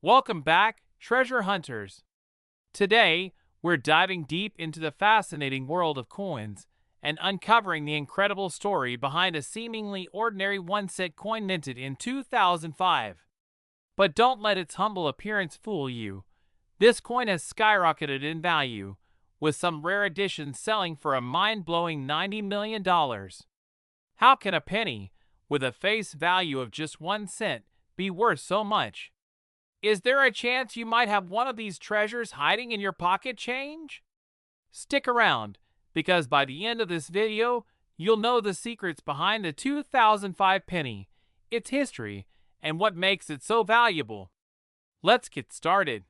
Welcome back, treasure hunters. Today, we're diving deep into the fascinating world of coins and uncovering the incredible story behind a seemingly ordinary 1 cent coin minted in 2005. But don't let its humble appearance fool you. This coin has skyrocketed in value, with some rare editions selling for a mind-blowing $90 million. How can a penny, with a face value of just 1 cent, be worth so much? Is there a chance you might have one of these treasures hiding in your pocket change? Stick around, because by the end of this video, you'll know the secrets behind the 2005 penny, its history, and what makes it so valuable. Let's get started.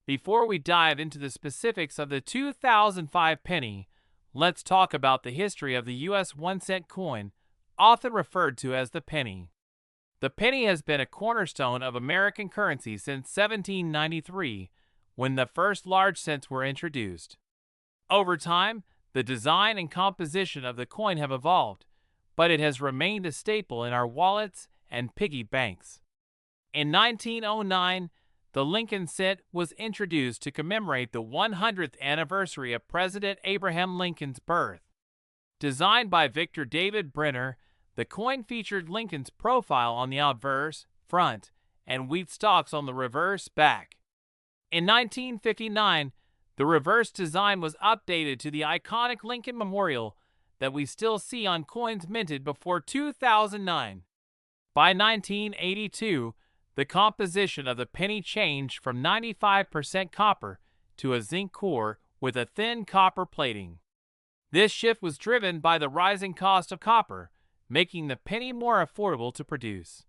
Before we dive into the specifics of the 2005 penny, let's talk about the history of the US 1 cent coin, often referred to as the penny. The penny has been a cornerstone of American currency since 1793, when the first large cents were introduced. Over time, the design and composition of the coin have evolved, but it has remained a staple in our wallets and piggy banks. In 1909, the Lincoln cent was introduced to commemorate the 100th anniversary of President Abraham Lincoln's birth. Designed by Victor David Brenner, the coin featured Lincoln's profile on the obverse, front, and wheat stalks on the reverse, back. In 1959, the reverse design was updated to the iconic Lincoln Memorial that we still see on coins minted before 2009. By 1982, the composition of the penny changed from 95% copper to a zinc core with a thin copper plating. This shift was driven by the rising cost of copper, making the penny more affordable to produce.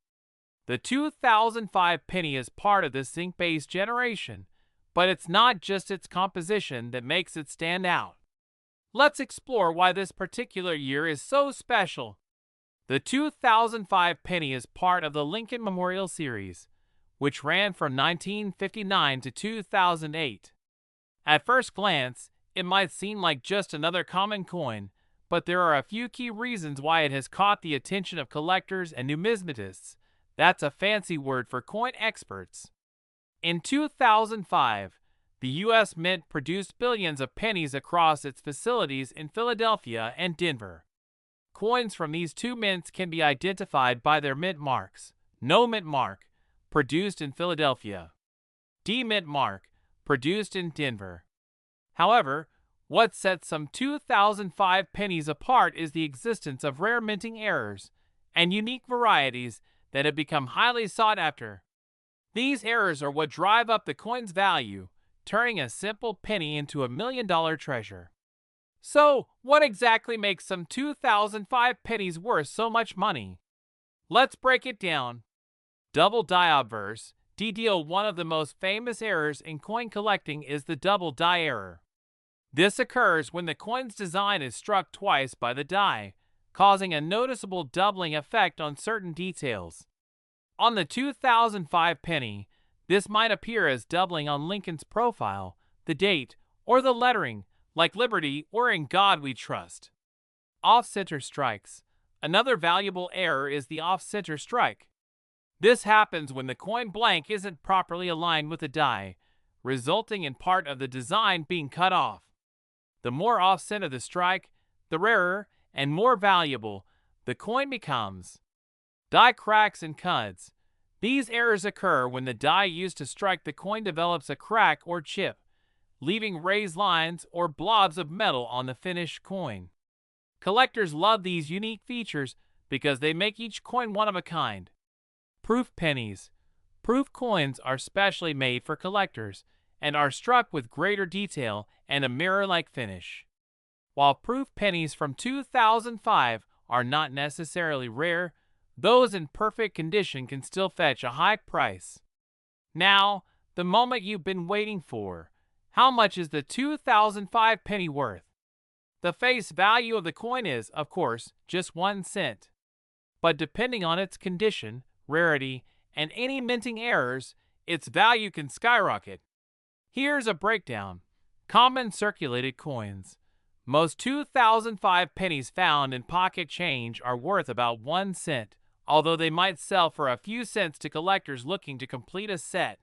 The 2005 penny is part of this zinc-based generation, but it's not just its composition that makes it stand out. Let's explore why this particular year is so special. The 2005 penny is part of the Lincoln Memorial series, which ran from 1959 to 2008. At first glance, it might seem like just another common coin, but there are a few key reasons why it has caught the attention of collectors and numismatists. That's a fancy word for coin experts. In 2005, the U.S. Mint produced billions of pennies across its facilities in Philadelphia and Denver. Coins from these two mints can be identified by their mint marks: No Mint Mark, produced in Philadelphia; D Mint Mark, produced in Denver. However, what sets some 2005 pennies apart is the existence of rare minting errors and unique varieties that have become highly sought after. These errors are what drive up the coin's value, turning a simple penny into a $1 million treasure. So, what exactly makes some 2005 pennies worth so much money? Let's break it down. Double die obverse, DDO. One of the most famous errors in coin collecting is the double die error. This occurs when the coin's design is struck twice by the die, causing a noticeable doubling effect on certain details. On the 2005 penny, this might appear as doubling on Lincoln's profile, the date, or the lettering, like Liberty or In God We Trust. Off-center strikes. Another valuable error is the off-center strike. This happens when the coin blank isn't properly aligned with the die, resulting in part of the design being cut off. The more off-center the strike, the rarer and more valuable the coin becomes. Die cracks and cuts. These errors occur when the die used to strike the coin develops a crack or chip, leaving raised lines or blobs of metal on the finished coin. Collectors love these unique features because they make each coin one of a kind. Proof pennies. Proof coins are specially made for collectors and are struck with greater detail and a mirror-like finish. While proof pennies from 2005 are not necessarily rare, those in perfect condition can still fetch a high price. Now, the moment you've been waiting for. How much is the 2005 penny worth? The face value of the coin is, of course, just 1 cent. But depending on its condition, rarity, and any minting errors, its value can skyrocket. Here's a breakdown. Common circulated coins. Most 2005 pennies found in pocket change are worth about 1 cent, although they might sell for a few cents to collectors looking to complete a set.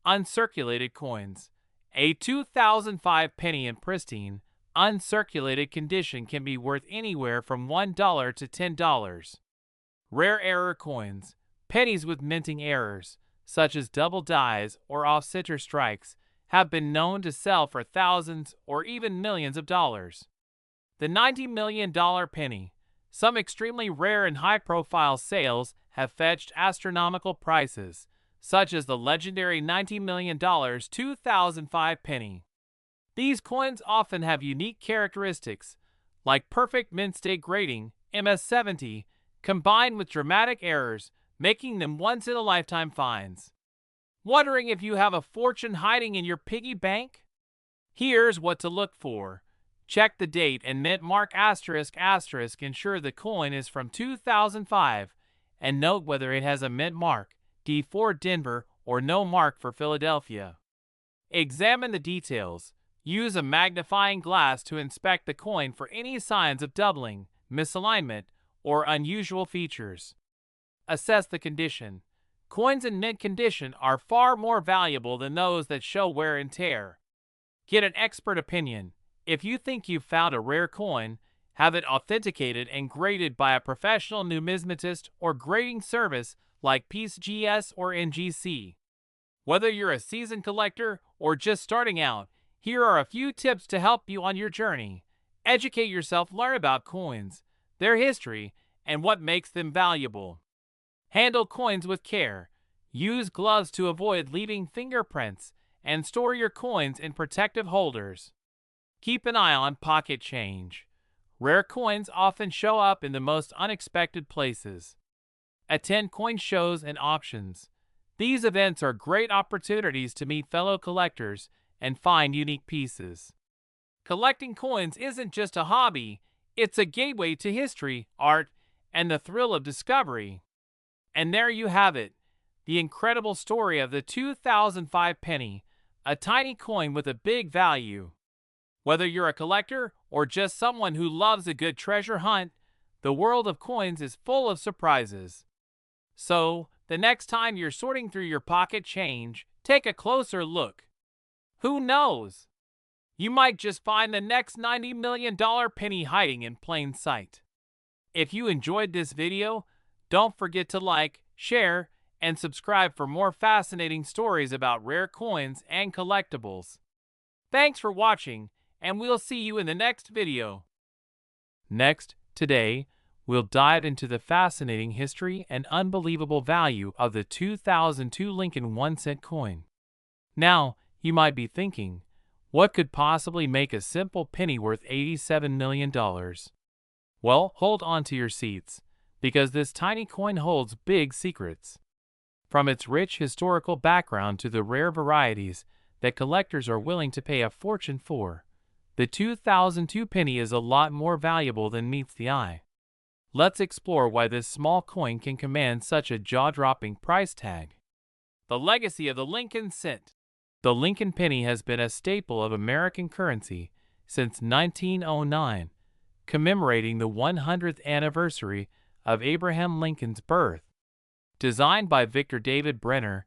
Uncirculated coins. A 2005 penny in pristine, uncirculated condition can be worth anywhere from $1 to $10. Rare error coins. Pennies with minting errors, such as double dies or off-center strikes, have been known to sell for thousands or even millions of dollars. The $90 million penny. Some extremely rare and high-profile sales have fetched astronomical prices, such as the legendary $90 million 2005 penny. These coins often have unique characteristics, like perfect mint state grading, MS-70, combined with dramatic errors, making them once-in-a-lifetime finds. Wondering if you have a fortune hiding in your piggy bank? Here's what to look for. Check the date and mint mark ****. Ensure the coin is from 2005, and note whether it has a mint mark, D for Denver, or no mark for Philadelphia. Examine the details. Use a magnifying glass to inspect the coin for any signs of doubling, misalignment, or unusual features. Assess the condition. Coins in mint condition are far more valuable than those that show wear and tear. Get an expert opinion. If you think you've found a rare coin, have it authenticated and graded by a professional numismatist or grading service like PeaceGS or NGC. Whether you're a seasoned collector or just starting out, here are a few tips to help you on your journey. Educate yourself, learn about coins, their history, and what makes them valuable. Handle coins with care. Use gloves to avoid leaving fingerprints, and store your coins in protective holders. Keep an eye on pocket change. Rare coins often show up in the most unexpected places. Attend coin shows and auctions. These events are great opportunities to meet fellow collectors and find unique pieces. Collecting coins isn't just a hobby, it's a gateway to history, art, and the thrill of discovery. And there you have it, the incredible story of the 2005 penny, a tiny coin with a big value. Whether you're a collector or just someone who loves a good treasure hunt, the world of coins is full of surprises. So, the next time you're sorting through your pocket change, take a closer look. Who knows? You might just find the next $90 million penny hiding in plain sight. If you enjoyed this video, don't forget to like, share, and subscribe for more fascinating stories about rare coins and collectibles. Thanks for watching, and we'll see you in the next video. Next, today, we'll dive into the fascinating history and unbelievable value of the 2002 Lincoln 1-cent coin. Now, you might be thinking, what could possibly make a simple penny worth $87 million? Well, hold on to your seats, because this tiny coin holds big secrets. From its rich historical background to the rare varieties that collectors are willing to pay a fortune for, the 2002 penny is a lot more valuable than meets the eye. Let's explore why this small coin can command such a jaw-dropping price tag. The legacy of the Lincoln cent. The Lincoln penny has been a staple of American currency since 1909, commemorating the 100th anniversary of Abraham Lincoln's birth. Designed by Victor David Brenner,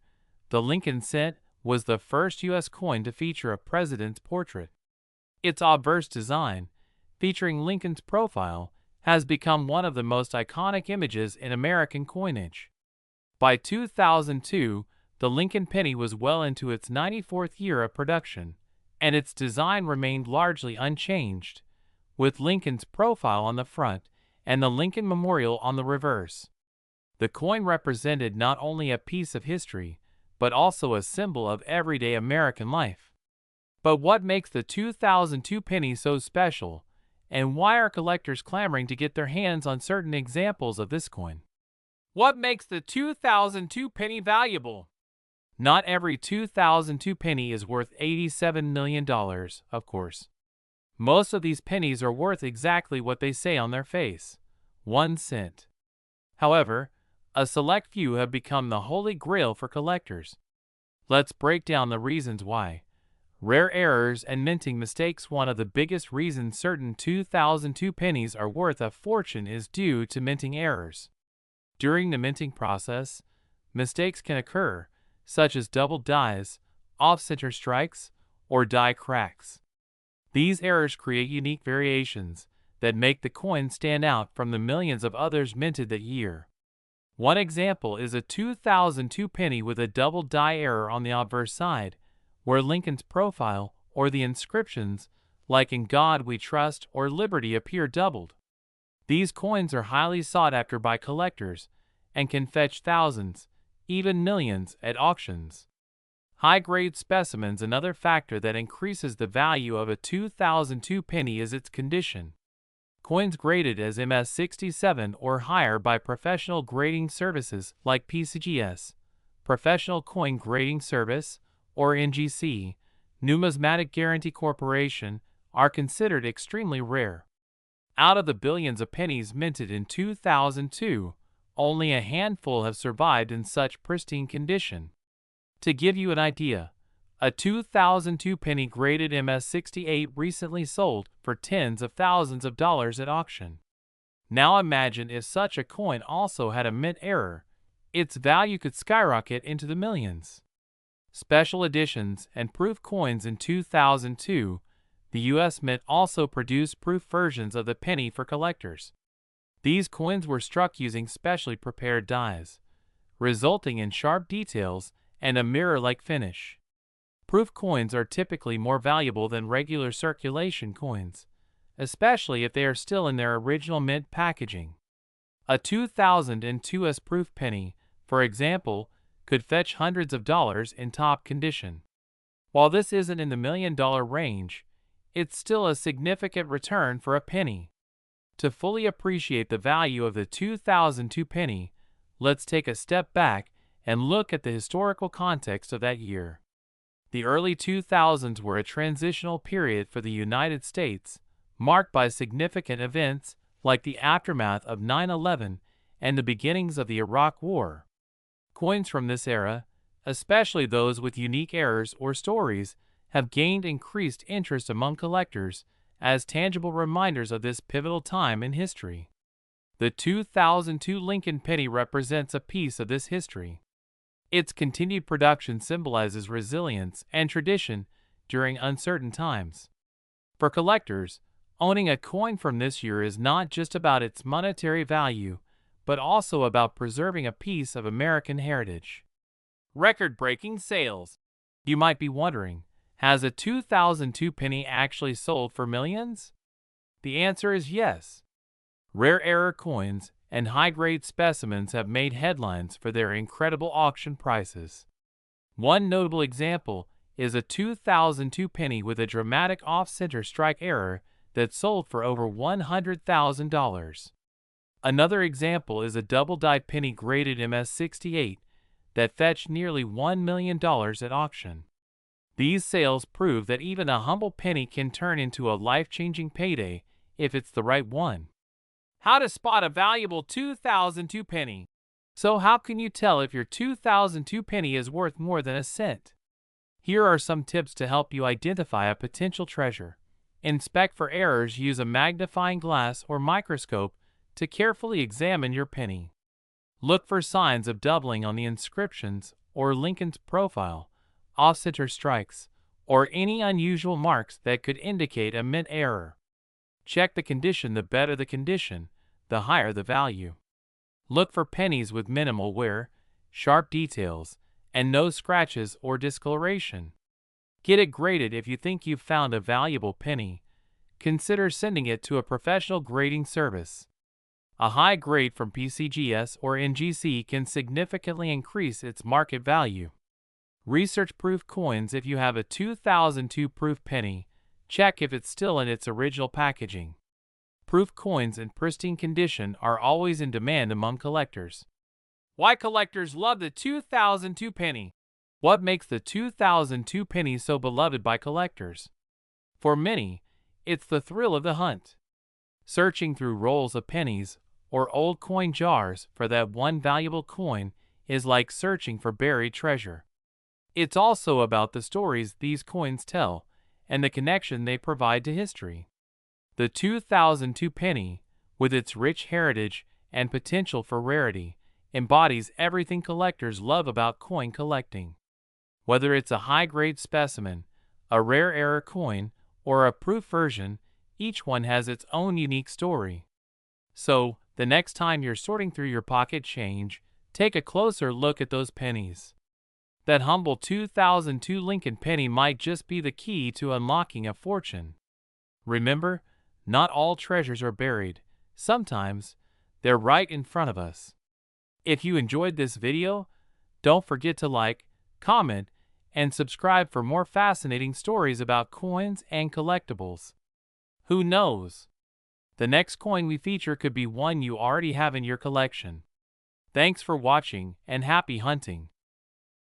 the Lincoln cent was the first U.S. coin to feature a president's portrait. Its obverse design, featuring Lincoln's profile, has become one of the most iconic images in American coinage. By 2002, the Lincoln penny was well into its 94th year of production, and its design remained largely unchanged, with Lincoln's profile on the front and the Lincoln Memorial on the reverse. The coin represented not only a piece of history, but also a symbol of everyday American life. But what makes the 2002 penny so special, and why are collectors clamoring to get their hands on certain examples of this coin? What makes the 2002 penny valuable? Not every 2002 penny is worth $87 million, of course. Most of these pennies are worth exactly what they say on their face, 1 cent. However, a select few have become the holy grail for collectors. Let's break down the reasons why. Rare errors and minting mistakes. One of the biggest reasons certain 2002 pennies are worth a fortune is due to minting errors. During the minting process, mistakes can occur, such as double dies, off-center strikes, or die cracks. These errors create unique variations that make the coin stand out from the millions of others minted that year. One example is a 2002 penny with a double die error on the obverse side, where Lincoln's profile or the inscriptions, like "In God We Trust" or "Liberty," appear doubled. These coins are highly sought after by collectors and can fetch thousands, even millions, at auctions. High-grade specimens. Another factor that increases the value of a 2002 penny is its condition. Coins graded as MS67 or higher by professional grading services like PCGS, Professional Coin Grading Service, or NGC, Numismatic Guarantee Corporation, are considered extremely rare. Out of the billions of pennies minted in 2002, only a handful have survived in such pristine condition. To give you an idea, a 2002 penny graded MS68 recently sold for tens of thousands of dollars at auction. Now imagine if such a coin also had a mint error. Its value could skyrocket into the millions. Special editions and proof coins. In 2002, the U.S. Mint also produced proof versions of the penny for collectors. These coins were struck using specially prepared dies, resulting in sharp details and a mirror-like finish. Proof coins are typically more valuable than regular circulation coins, especially if they are still in their original mint packaging. A 2002 proof penny, for example, could fetch hundreds of dollars in top condition. While this isn't in the million-dollar range, it's still a significant return for a penny. To fully appreciate the value of the 2002 penny, let's take a step back and look at the historical context of that year. The early 2000s were a transitional period for the United States, marked by significant events like the aftermath of 9/11 and the beginnings of the Iraq War. Coins from this era, especially those with unique errors or stories, have gained increased interest among collectors as tangible reminders of this pivotal time in history. The 2002 Lincoln penny represents a piece of this history. Its continued production symbolizes resilience and tradition during uncertain times. For collectors, owning a coin from this year is not just about its monetary value, but also about preserving a piece of American heritage. Record-breaking sales. You might be wondering, has a 2002 penny actually sold for millions? The answer is yes. Rare error coins and high-grade specimens have made headlines for their incredible auction prices. One notable example is a 2002 penny with a dramatic off-center strike error that sold for over $100,000. Another example is a double-dyed penny graded MS68 that fetched nearly $1 million at auction. These sales prove that even a humble penny can turn into a life-changing payday if it's the right one. How to spot a valuable 2002 penny. So how can you tell if your 2002 penny is worth more than a cent? Here are some tips to help you identify a potential treasure. Inspect for errors. Use a magnifying glass or microscope to carefully examine your penny. Look for signs of doubling on the inscriptions or Lincoln's profile, off-center strikes, or any unusual marks that could indicate a mint error. Check the condition. The better the condition, the higher the value. Look for pennies with minimal wear, sharp details, and no scratches or discoloration. Get it graded. If you think you've found a valuable penny, consider sending it to a professional grading service. A high grade from PCGS or NGC can significantly increase its market value. Research proof coins. If you have a 2002 proof penny, check if it's still in its original packaging. Proof coins in pristine condition are always in demand among collectors. Why collectors love the 2002 penny. What makes the 2002 penny so beloved by collectors? For many, it's the thrill of the hunt. Searching through rolls of pennies or old coin jars for that one valuable coin is like searching for buried treasure. It's also about the stories these coins tell and the connection they provide to history. The 2002 penny, with its rich heritage and potential for rarity, embodies everything collectors love about coin collecting. Whether it's a high-grade specimen, a rare error coin, or a proof version, each one has its own unique story. So, the next time you're sorting through your pocket change, take a closer look at those pennies. That humble 2002 Lincoln penny might just be the key to unlocking a fortune. Remember, not all treasures are buried. Sometimes, they're right in front of us. If you enjoyed this video, don't forget to like, comment, and subscribe for more fascinating stories about coins and collectibles. Who knows? The next coin we feature could be one you already have in your collection. Thanks for watching and happy hunting!